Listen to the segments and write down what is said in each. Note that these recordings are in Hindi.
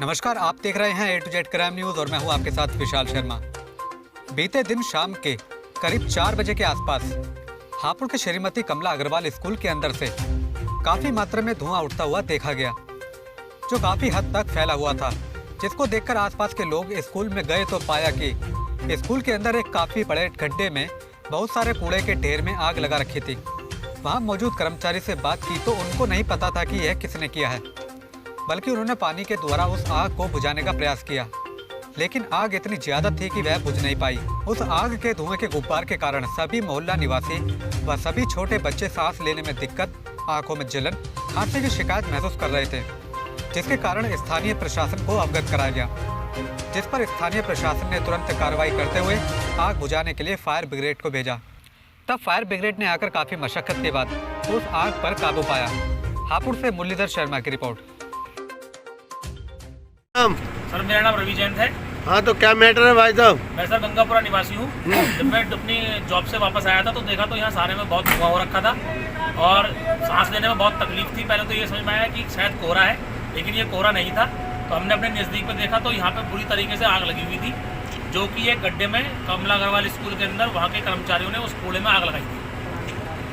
नमस्कार, आप देख रहे हैं A to Z crime news और मैं हूं आपके साथ विशाल शर्मा। बीते दिन शाम के करीब 4 बजे के आसपास हापुड़ के श्रीमती कमला अग्रवाल स्कूल के अंदर से काफी मात्रा में धुआं उठता हुआ देखा गया, जो काफी हद तक फैला हुआ था। जिसको देखकर आसपास के लोग स्कूल में गए तो पाया कि स्कूल के अंदर एक काफी बड़े गड्ढे में बहुत सारे कूड़े के ढेर में आग लगा रखी थी। वहां मौजूद कर्मचारी से बात की तो उनको नहीं पता था कि यह किसने किया है, बल्कि उन्होंने पानी के द्वारा उस आग को बुझाने का प्रयास किया, लेकिन आग इतनी ज्यादा थी कि वह बुझ नहीं पाई। उस आग के धुएं के गुब्बार के कारण सभी मोहल्ला निवासी व सभी छोटे बच्चे सांस लेने में दिक्कत, आंखों में जलन, खांसी की शिकायत महसूस कर रहे थे, जिसके कारण स्थानीय प्रशासन को अवगत कराया गया, जिस पर स्थानीय प्रशासन ने तुरंत कार्रवाई करते हुए आग बुझाने के लिए फायर ब्रिगेड को भेजा। तब फायर ब्रिगेड ने आकर काफी मशक्कत के बाद उस आग पर काबू पाया। हापुड़ से मुरलीधर शर्मा की रिपोर्ट। सर, मेरा नाम रवि जैन है। हाँ, तो क्या मैटर है भाई साहब? मैं सर गंगापुरा निवासी हूँ। जब मैं अपनी जॉब से वापस आया था तो देखा तो यहाँ सारे में बहुत धुआं हो रखा था और सांस लेने में बहुत तकलीफ थी। पहले तो ये समझ में आया कि शायद कोहरा है, लेकिन ये कोहरा नहीं था। तो हमने अपने नज़दीक में देखा तो यहाँ पे बुरी तरीके से आग लगी हुई थी, जो कि एक गड्ढे में कमला अग्रवाल स्कूल के अंदर वहाँ के कर्मचारियों ने उस कूड़े में आग लगाई थी।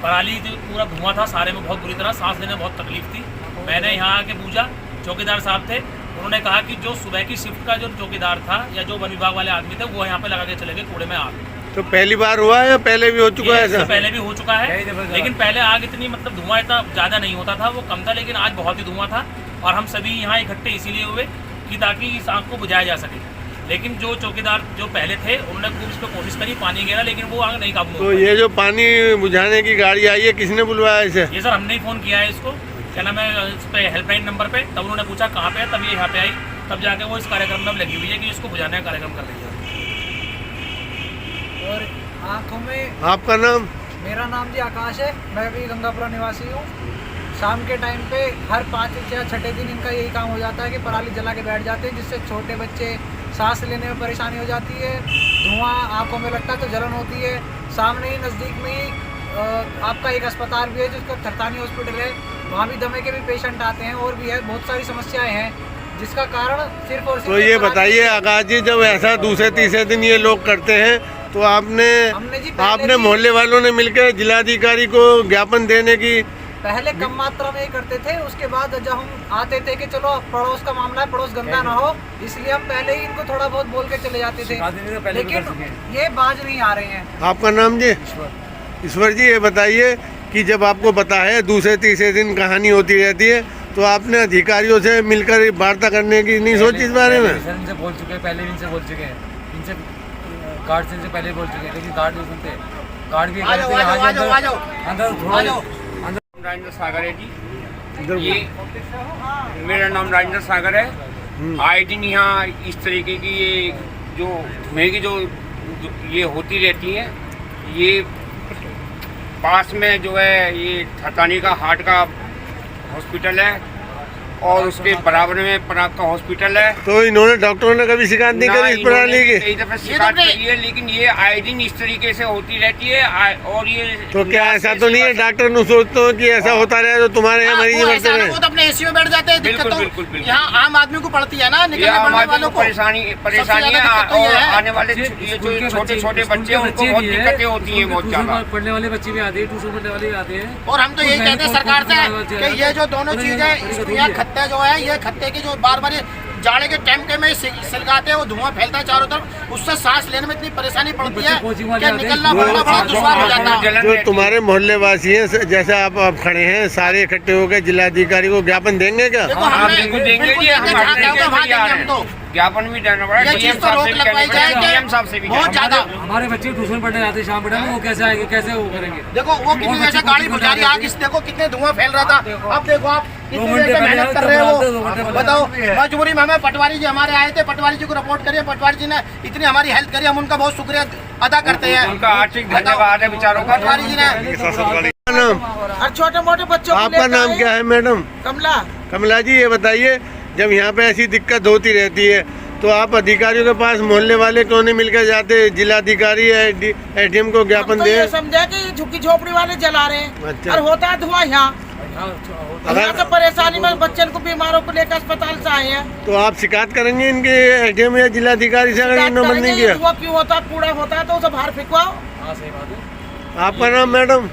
पराली पूरा धुआं था, सारे में बहुत बुरी तरह सांस लेने में बहुत तकलीफ थी। मैंने यहाँ आके पूछा, चौकीदार साहब थे, उन्होंने कहा कि जो सुबह की शिफ्ट का जो चौकीदार था या जो वन विभाग वाले आदमी थे वो यहाँ पे लगा के चले गए कूड़े में आग। तो पहली बार हुआ है या पहले भी हो चुका है ऐसा? पहले भी हो चुका है, लेकिन पहले आग इतनी धुआं इतना ज़्यादा नहीं होता था, वो कम था, लेकिन आज बहुत ही धुआं था। और हम सभी यहाँ इकट्ठे इसीलिए हुए कि ताकि इस आग को बुझाया जा सके। लेकिन जो चौकीदार जो पहले थे उन्होंने खूब इस पर कोशिश करी, पानी गिरा, लेकिन वो आग नहीं काबू। तो ये जो पानी बुझाने की गाड़ी आई है, किसने बुलवाया इसे? ये सर हमने ही फ़ोन किया है इसको, क्या नाम है, इस पे हेल्पलाइन नंबर पे। तब उन्होंने पूछा कहाँ पे है, तब ये यहाँ पे आई, तब जाके वो इस कार्यक्रम में लगी हुई है कि इसको बुझाने का कार्यक्रम कर रही है। और आँखों में आपका नाम? मेरा नाम जी आकाश है, मैं भी गंगापुरा निवासी हूँ। शाम के टाइम पे हर 5 या 6 दिन इनका यही काम हो जाता है कि पराली जला के बैठ जाते हैं, जिससे छोटे बच्चे सांस लेने में परेशानी हो जाती है, धुआं आँखों में लगता है तो जलन होती है। सामने ही नज़दीक में ही आपका एक अस्पताल भी है जिसका थरतानी हॉस्पिटल है, वहाँ भी दमे के भी पेशेंट आते हैं और भी है, बहुत सारी समस्याएं हैं, जिसका कारण सिर्फ और सिर्फ। तो ये बताइए आकाश जी, जब ऐसा दूसरे तीसरे दिन ये लोग करते हैं तो आपने मोहल्ले वालों ने मिलकर जिलाधिकारी को ज्ञापन देने की? पहले कम मात्रा में ही करते थे, उसके बाद जब हम आते थे कि चलो पड़ोस का मामला है, पड़ोस गंदा ना हो, इसलिए हम पहले ही इनको थोड़ा बहुत बोल के चले जाते थे, लेकिन ये बाज नहीं आ रहे हैं। आपका नाम जी? ईश्वर जी, ये बताइए कि जब आपको पता है दूसरे तीसरे दिन कहानी होती रहती है, तो आपने अधिकारियों से मिलकर वार्ता करने की नहीं सोची इस बारे में? इनसे बोल चुके हैं, पहले भी इनसे बोल चुके हैं, इनसे गार्ड से पहले बोल चुके हैं, लेकिन गार्ड नहीं सुनते। गार्ड भी राजेंद्र सागर है जी। ये मेरा नाम राजेंद्र सागर है। आए दिन यहाँ इस तरीके की ये जो धुएं की जो ये होती रहती है, ये पास में जो है ये थरतानी का हार्ट का हॉस्पिटल है और उसके बराबर में पराग का हॉस्पिटल है। तो इन्होंने डॉक्टरों ने कभी शिकायत नहीं करी इस प्रणाली की? कई दफे शिकायत करी है, लेकिन ये आए दिन इस तरीके से होती रहती है। और ये तो क्या ऐसा तो नहीं है डॉक्टर न सोचते हो कि ऐसा होता रहे तो तुम्हारे यहाँ मरीज मरते रहे? वो तो अपने एसी में बैठ जाते हैं। बिल्कुल बिल्कुल बिल्कुल। यहाँ आम आदमी को पड़ती है ना, आम आदमी को परेशानी और आने वाले जो छोटे छोटे बच्चे उनको बहुत दिक्कतें होती है, बहुत ज्यादा। पढ़ने वाले बच्चे भी आते हैं, ट्यूशन पढ़ने वाले भी आते हैं। और हम तो यही कहते हैं सरकार से कि ये जो दोनों चीजें खत्ते जो है, ये खत्ते की जो बार बार जाड़े के टाइम के में सिलगाते हैं, वो धुआं फैलता है चारों तरफ, उससे सांस लेने में इतनी परेशानी पड़ती है कि निकलना बढ़ना बड़ा दुश्वार हो जाता है। जो तुम्हारे मोहल्ले वासी हैं, जैसे आप खड़े हैं, सारे इकट्ठे हो गए, जिलाधिकारी को ज्ञापन देंगे क्या? ज्ञापन भी देना पड़ा, डीएम साहब से भी। बहुत ज्यादा हमारे बच्चे ट्यूशन पढ़ने जाते हैं शाम में, वो कैसे आएंगे, कैसे वो करेंगे? देखो वो कितनी जैसे गाड़ी बुझा रही आग, देखो कितने धुआं फैल रहा था। अब देखो आप कितनी देर से मेहनत कर रहे हो, बताओ। मजबूरी में हमें पटवारी जी हमारे आए थे, पटवारी जी को रिपोर्ट करिए, पटवारी जी ने इतनी हमारी हेल्प करी, हम उनका बहुत शुक्रिया अदा करते हैं। उनका आर्थिक धन्यवाद है बेचारों का। पटवारी जी ने और छोटे मोटे बच्चों। आपका नाम क्या है मैडम? कमला। कमला जी, ये बताइए, जब यहाँ पे ऐसी दिक्कत होती रहती है तो आप अधिकारियों के पास मोहल्ले वाले क्यों नहीं मिलकर जाते? जिलाधिकारी एडीएम को ज्ञापन दे। समझा कि झुग्गी झोपड़ी वाले जला रहे हैं। अच्छा। और होता है धुआं यहाँ, यहाँ से परेशानी में बच्चे को बीमारों को लेकर अस्पताल से आए हैं। तो आप शिकायत करेंगे इनके एसडीएम या जिलाधिकारी से अगर शिकायत इन्होंने बंद नहीं करेंगे, किया? धुआं क्यों होता है, कूड़ा होता है तो उसे बाहर फेंकवाओ। हाँ सही बात है। आपका नाम मैडम?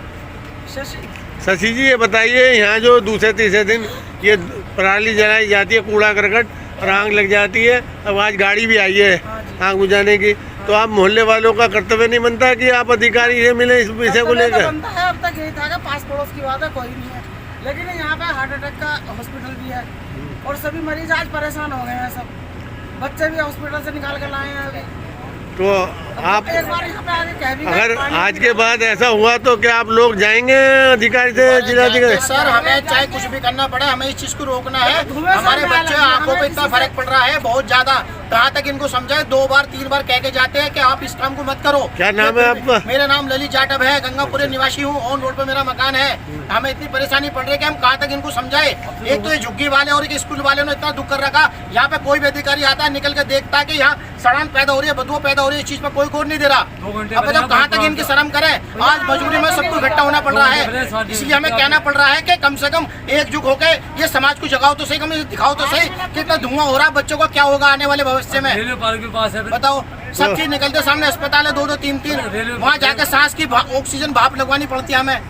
शशि। शशि जी, ये बताइए यहाँ जो दूसरे तीसरे दिन ये पराली जलाई जाती है, कूड़ा करकट और आग लग जाती है, अब आज गाड़ी भी आई है आग बुझाने की, तो आप मोहल्ले वालों का कर्तव्य नहीं बनता कि आप अधिकारी से मिले इस विषय को लेकर? बनता है, अब तक यही था कि पास पड़ोस की बात है, कोई नहीं है, लेकिन यहाँ पे हार्ट अटैक का हॉस्पिटल भी है और सभी मरीज आज परेशान हो गए हैं। सब बच्चे भी हॉस्पिटल से निकाल कर लाए हैं अभी। तो आप एक बार यहाँ पे आके कह भी गए, अगर पानी आज भी के है। बाद ऐसा हुआ तो क्या आप लोग जाएंगे अधिकारी से, जिलाधिकारी? सर हमें चाहे कुछ भी करना पड़े, हमें इस चीज को रोकना है। हमारे बच्चे आंखों पे इतना फर्क पड़ रहा है, बहुत ज्यादा। कहाँ तक इनको समझाए, 2 बार 3 बार कह के जाते हैं कि आप इस काम को मत करो। क्या नाम है आपका? मेरा नाम ललित जाटव है, गंगापुरी निवासी हूँ, ऑन रोड पे मेरा मकान है। हमें इतनी परेशानी पड़ रही है कि हम कहाँ तक इनको समझाए। एक तो ये झुग्गी वाले और एक स्कूल वाले ने इतना दुख कर रखा, यहाँ पे कोई भी अधिकारी आता है निकल के देखता है कि यहाँ सड़न पैदा हो रही है, बदबू पैदा हो रही है, इस चीज पर कोई गौर नहीं दे रहा। 2 घंटे अब बताओ कहाँ तक इनकी शर्म करें। आज मजबूरी में सबको इकट्ठा होना पड़ रहा है, इसलिए हमें कहना पड़ रहा है कि कम से कम एकजुट होकर ये समाज को जगाओ तो सही, कम दिखाओ तो सही कितना धुआं हो रहा है, बच्चों को क्या होगा आने वाले भविष्य में। रेलवे पार्क के पास है। बताओ, सब चीज निकलते सामने अस्पताल है, 2-2 3-3, वहाँ जाकर सांस की ऑक्सीजन भाप लगवानी पड़ती है हमें।